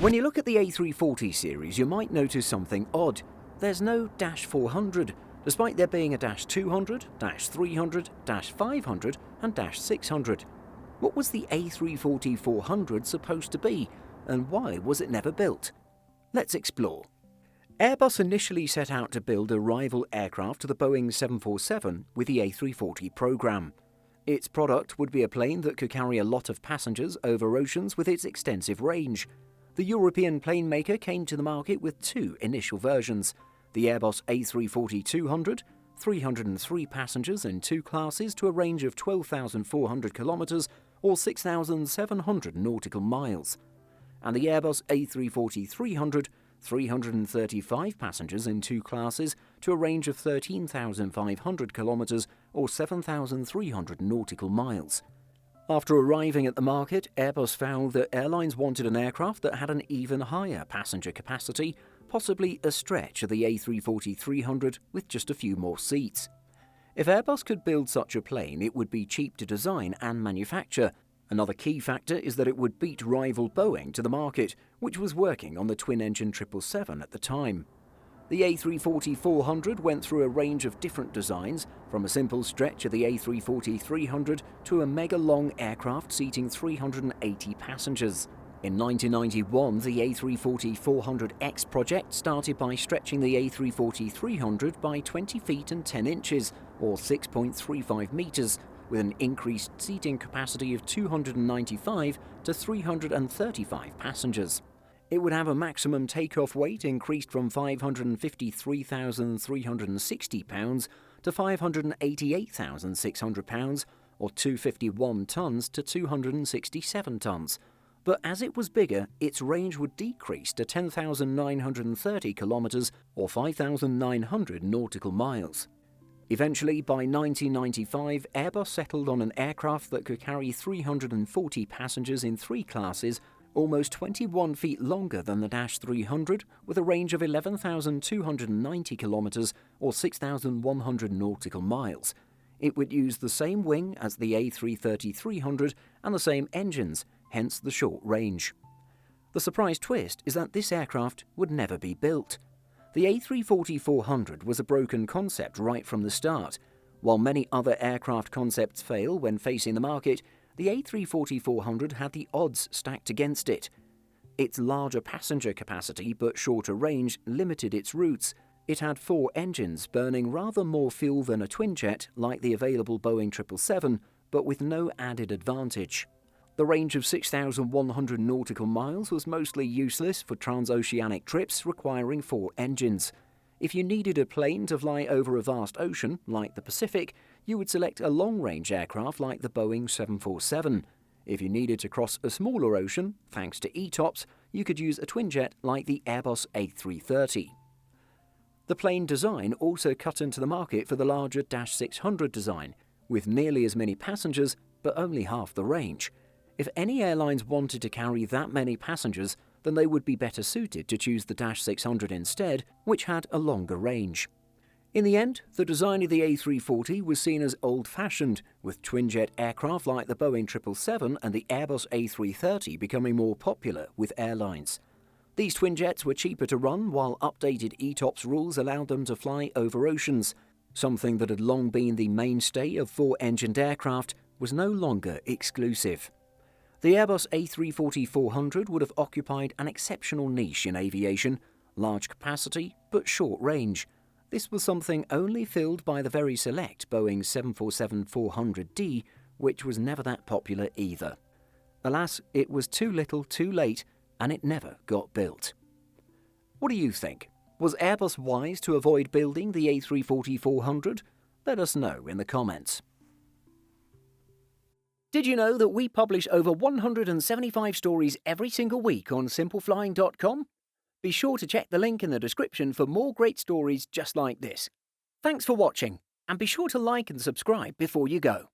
When you look at the A340 series, you might notice something odd. There's no -400, despite there being a -200, -300, -500 and -600. What was the A340-400 supposed to be, and why was it never built? Let's explore. Airbus initially set out to build a rival aircraft to the Boeing 747 with the A340 program. Its product would be a plane that could carry a lot of passengers over oceans with its extensive range. The European plane maker came to the market with two initial versions: the Airbus A340-200, 303 passengers in two classes to a range of 12,400 kilometers or 6,700 nautical miles, and the Airbus A340-300, 335 passengers in two classes to a range of 13,500 kilometers or 7,300 nautical miles. After arriving at the market, Airbus found that airlines wanted an aircraft that had an even higher passenger capacity, possibly a stretch of the A340-300 with just a few more seats. If Airbus could build such a plane, it would be cheap to design and manufacture. Another key factor is that it would beat rival Boeing to the market, which was working on the twin-engine 777 at the time. The A340-400 went through a range of different designs, from a simple stretch of the A340-300 to a mega-long aircraft seating 380 passengers. In 1991, the A340-400X project started by stretching the A340-300 by 20 feet and 10 inches, or 6.35 meters, with an increased seating capacity of 295 to 335 passengers. It would have a maximum takeoff weight increased from 553,360 pounds to 588,600 pounds, or 251 tons to 267 tons. But as it was bigger, its range would decrease to 10,930 kilometers or 5,900 nautical miles. Eventually, by 1995, Airbus settled on an aircraft that could carry 340 passengers in three classes, almost 21 feet longer than the -300, with a range of 11,290 kilometers or 6,100 nautical miles. It would use the same wing as the A330-300 and the same engines, hence the short range. The surprise twist is that this aircraft would never be built. The A340-400 was a broken concept right from the start. While many other aircraft concepts fail when facing the market, the A340-400 had the odds stacked against it. Its larger passenger capacity but shorter range limited its routes. It had four engines burning rather more fuel than a twinjet like the available Boeing 777, but with no added advantage. The range of 6,100 nautical miles was mostly useless for transoceanic trips requiring four engines. If you needed a plane to fly over a vast ocean, like the Pacific, you would select a long-range aircraft like the Boeing 747. If you needed to cross a smaller ocean, thanks to ETOPS, you could use a twinjet like the Airbus A330. The plane design also cut into the market for the larger -600 design, with nearly as many passengers but only half the range. If any airlines wanted to carry that many passengers, then they would be better suited to choose the -600 instead, which had a longer range. In the end, the design of the A340 was seen as old-fashioned, with twinjet aircraft like the Boeing 777 and the Airbus A330 becoming more popular with airlines. These twinjets were cheaper to run, while updated ETOPS rules allowed them to fly over oceans. Something that had long been the mainstay of four-engined aircraft was no longer exclusive. The Airbus A340-400 would have occupied an exceptional niche in aviation: large capacity but short range. This was something only filled by the very select Boeing 747-400D, which was never that popular either. Alas, it was too little too late, and it never got built. What do you think? Was Airbus wise to avoid building the A340-400? Let us know in the comments. Did you know that we publish over 175 stories every single week on simpleflying.com? Be sure to check the link in the description for more great stories just like this. Thanks for watching, and be sure to like and subscribe before you go.